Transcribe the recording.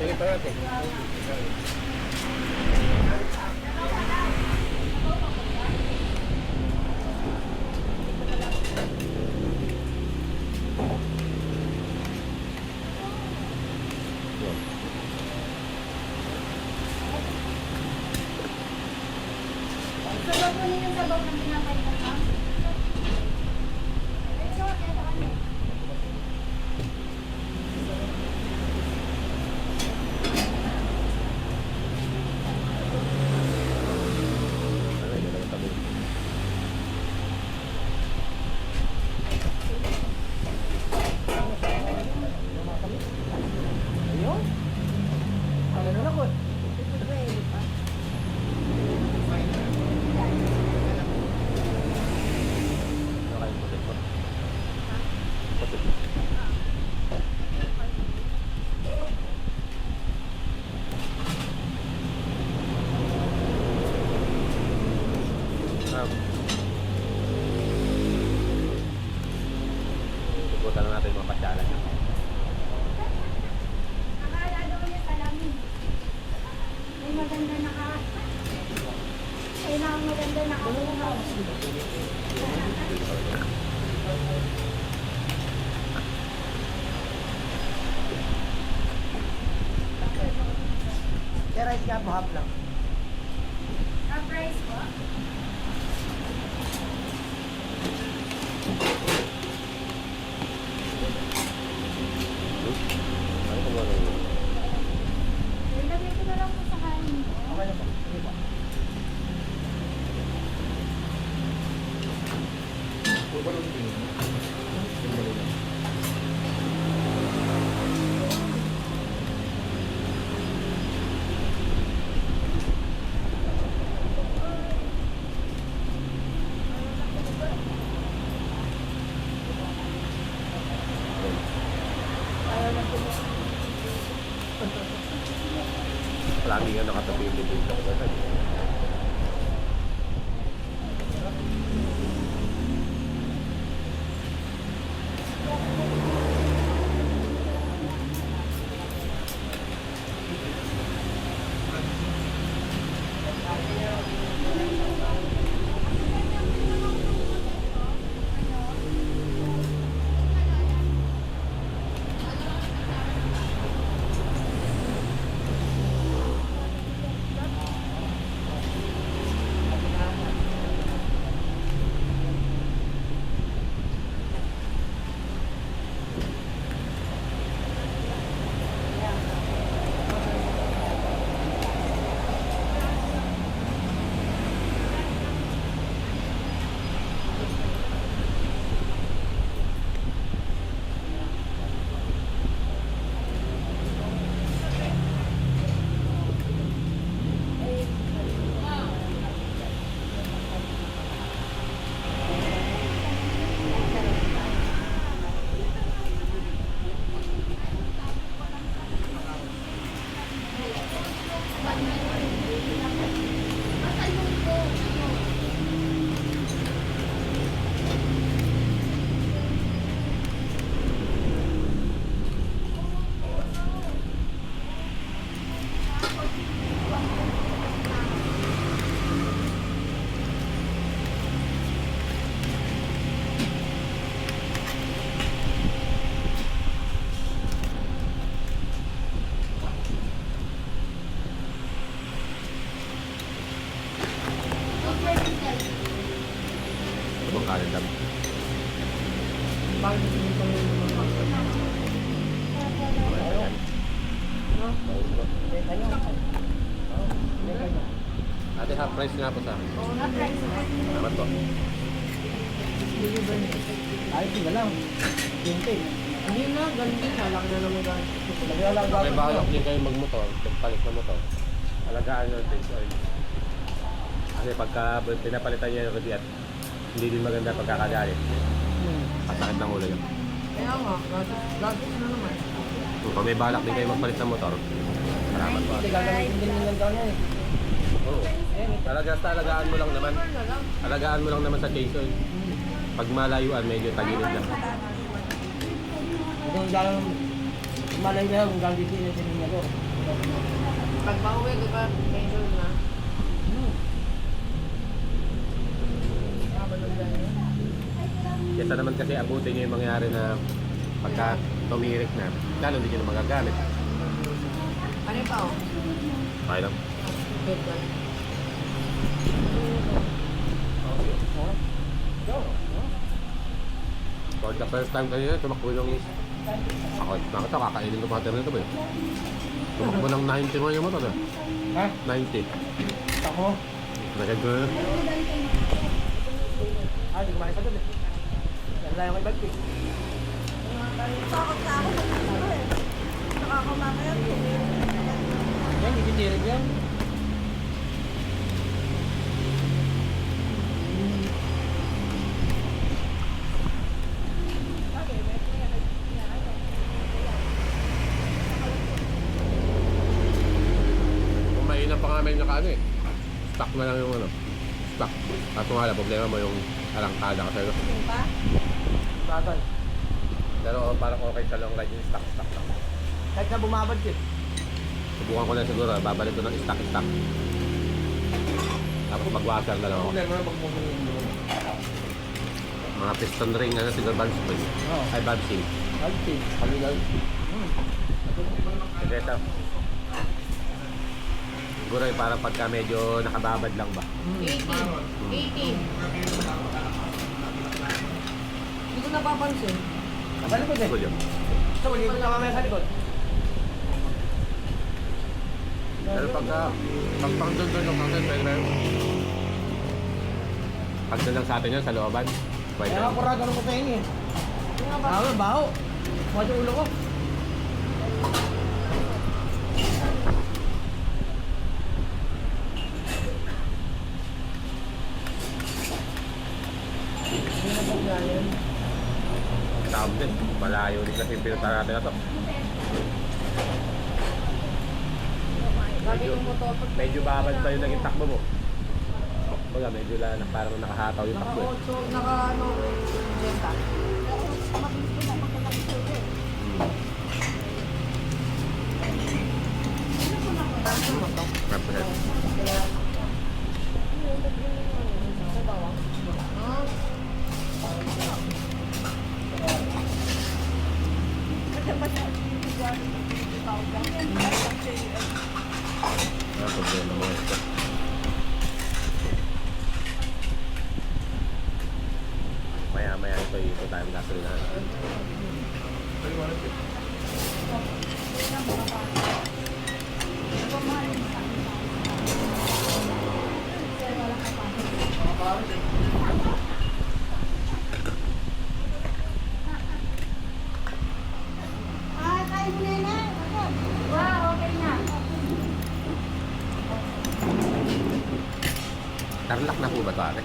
Sige pa natin. Sabaw po ninyo sabaw ng pinapalitan ka? Ito, ano? Ayun. Ano na ko? Ikutan na natin yung mga pasyalan niya. Akala daw niya salamin. May maganda kailangan maganda nakakuha. Kaya rice nga po, half lang. Price po? Ano kung ano yun? Ilagay ko na lang po sa kanin ko. Okay na po. Sige po. Lagi nga nakatabi yung bibig sa kutan. Ito bang kanin lang? Bakit hindi ko yung mga master? Okay, yan. Teka nyo. Teka nyo. Ate, half price nga po sa akin. Salamat po. Ay, sige lang. 20. Hindi na, ganun din. Alak na naman ganun. Lagyan lang May balak din kayo magmotor, magpalit ng motor. Alagaan nyo yung base oil. Kasi pagka pinapalitan niya yung radiat, hindi din maganda pagkakagalit. Kasakit ng ulo yun. Kaya nga, gatos na naman. Kung may balak din kayo magpalit ng motor, salamat po. Hindi, gagamitin din ng daw niya eh. Oo. Alagaan mo lang naman. Ano na lang. Alagaan mo lang naman sa chase oil. Pag malayuan, medyo tagilid lang. Kung dalang malay na yung gagamitin na siya ko. Pag pauwi, di ba, medyo na. Kesa naman kasi abutin nyo yung mangyari na pagka tumirik na, lalo hindi nyo na magagamit. Ano pa oh? Okay lang. Good ba? For the first time kanina, tumakbo yung... Ako, bakit ako kakainin ko pa rin ito ba eh? Tumakbo ng 90 mo yung motor eh. Ha? 90. Ako. Nagag ko. Ah, hindi kumain sa doon eh. Yan lang yung kay Bagpi. Takot na ako sa dito eh. Nakakamamaya ko. Yan, gigitirin yan. Kung mainam pa nga may nakaano eh. Stock na lang yung ano. Stock. Kaso nga lang, problema mo yung arangkada kasi. Yung pa? Bagay. Pero parang okay sa long ride yung stock lang. Kahit na bumabad yun. Subukan ko na siguro, babalik ko ng stock. Tapos mag-washer na lang ako. Problema na pag mumuli yung doon. Mga piston ring, ano, siguro valve spring. Oo. Ay, valve seal. Bagpi. Kaligal. Kasi ito. Siguro yung parang pagka medyo nakababad lang ba? 80. 80. Hindi ko napapansin. Sa likod eh. Siguro yun. So, hindi ko na mamaya sa likod. Pero pagka, pag doon yung content, pwede na yun. Pag doon lang sa atin yun, sa looban. Pwede Kaya na. ako kurado ng kupain eh. Baho, baho. Mukha yung ulo ko. Hindi na pag yan. Tawag din. Malayo din kasi yung pinunta natin na to. Lagi yung motor. Medyo babad pa yung naging takbo mo. Baga, medyo lang parang nakahataw yung takbo eh. Naka-8, naka-ano, Jetta. Mabilis ko na pagkatapos ko eh. Ano mo to? Represent. Sa bawang. Ah, Kasi masyadong hindi ko ano tawag lang. Kasi Ah, problema mo ito. Maya-maya ito tayo ng gasolina. ah, kain mo na. Wow, okay na. Tarlac na po ba ito ate?